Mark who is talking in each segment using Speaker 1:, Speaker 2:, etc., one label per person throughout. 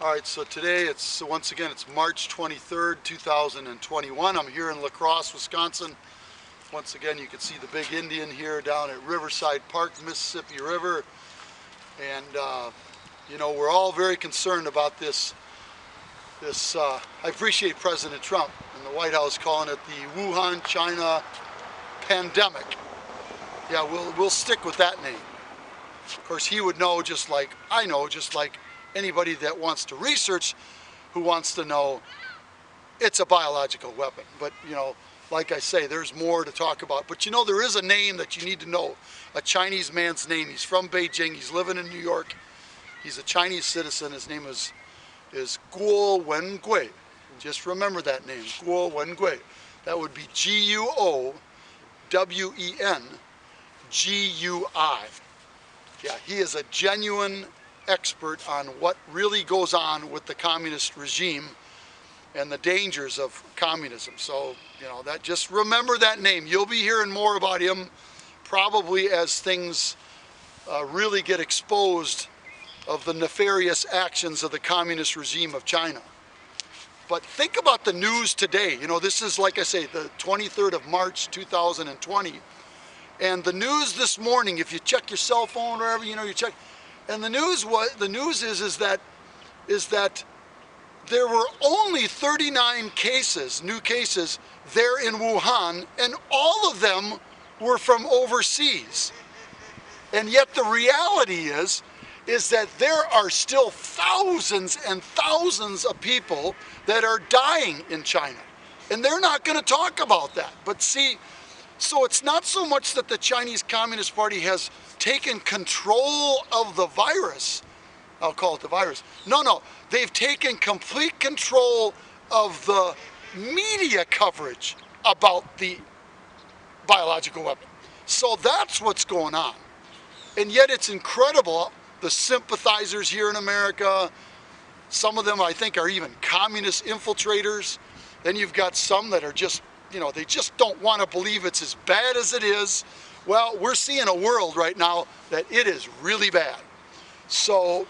Speaker 1: All right, so today it's March 23rd, 2021. I'm here in La Crosse, Wisconsin. Once again, you can see the big Indian here down at Riverside Park, Mississippi River. And, we're all very concerned about this. I appreciate President Trump and the White House calling it the Wuhan, China pandemic. Yeah, we'll stick with that name. Of course, he would know just like I know, just like anybody that wants to research who wants to know it's a biological weapon. But, like I say, there's more to talk about. But, there is a name that you need to know, a Chinese man's name. He's from Beijing. He's living in New York. He's a Chinese citizen. His name is Guo Wengui. Just remember that name, Guo Wengui. That would be Guowengui. Yeah, he is a genuine expert on what really goes on with the communist regime and the dangers of communism. So, just remember that name. You'll be hearing more about him probably as things really get exposed of the nefarious actions of the communist regime of China. But think about the news today. This is, like I say, the 23rd of March, 2020. And the news this morning, if you check your cell phone or wherever, you check, and the news is that there were only 39 cases, new cases, there in Wuhan, and all of them were from overseas. And yet the reality is that there are still thousands and thousands of people that are dying in China. And they're not going to talk about that. But see, so it's not so much that the Chinese Communist Party has taken control of the virus. I'll call it the virus. No, they've taken complete control of the media coverage about the biological weapon. So that's what's going on. And yet it's incredible, the sympathizers here in America, some of them I think are even communist infiltrators. Then you've got some that are just, they just don't want to believe it's as bad as it is. Well, we're seeing a world right now that it is really bad. So,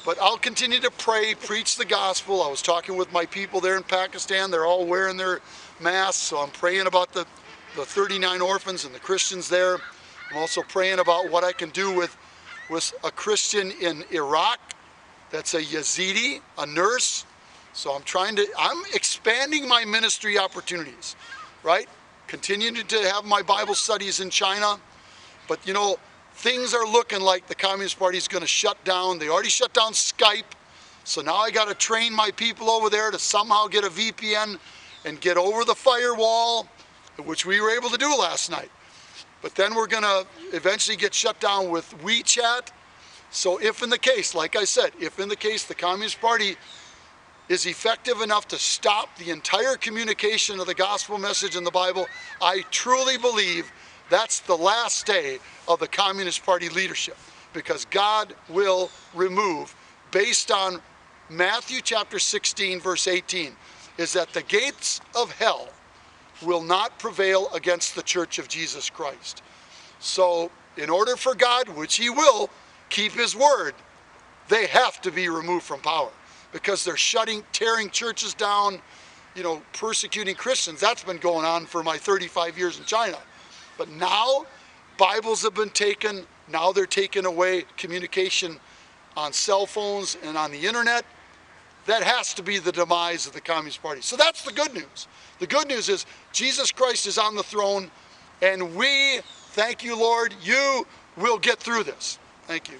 Speaker 1: but I'll continue to pray, preach the gospel. I was talking with my people there in Pakistan. They're all wearing their masks, so I'm praying about the 39 orphans and the Christians there. I'm also praying about what I can do with a Christian in Iraq that's a Yazidi, a nurse. So I'm expanding my ministry opportunities, right? Continuing to have my Bible studies in China. But, things are looking like the Communist Party is going to shut down. They already shut down Skype. So now I got to train my people over there to somehow get a VPN and get over the firewall, which we were able to do last night. But then we're going to eventually get shut down with WeChat. So if in the case, like I said, the Communist Party is effective enough to stop the entire communication of the gospel message in the Bible, I truly believe that's the last day of the Communist Party leadership, because God will remove, based on Matthew chapter 16, verse 18, is that the gates of hell will not prevail against the Church of Jesus Christ. So in order for God, which he will, keep his word, they have to be removed from power, because they're tearing churches down, persecuting Christians. That's been going on for my 35 years in China. But now Bibles have been taken. Now they're taking away communication on cell phones and on the internet. That has to be the demise of the Communist Party. So that's the good news. The good news is Jesus Christ is on the throne, and we, thank you, Lord, you will get through this. Thank you.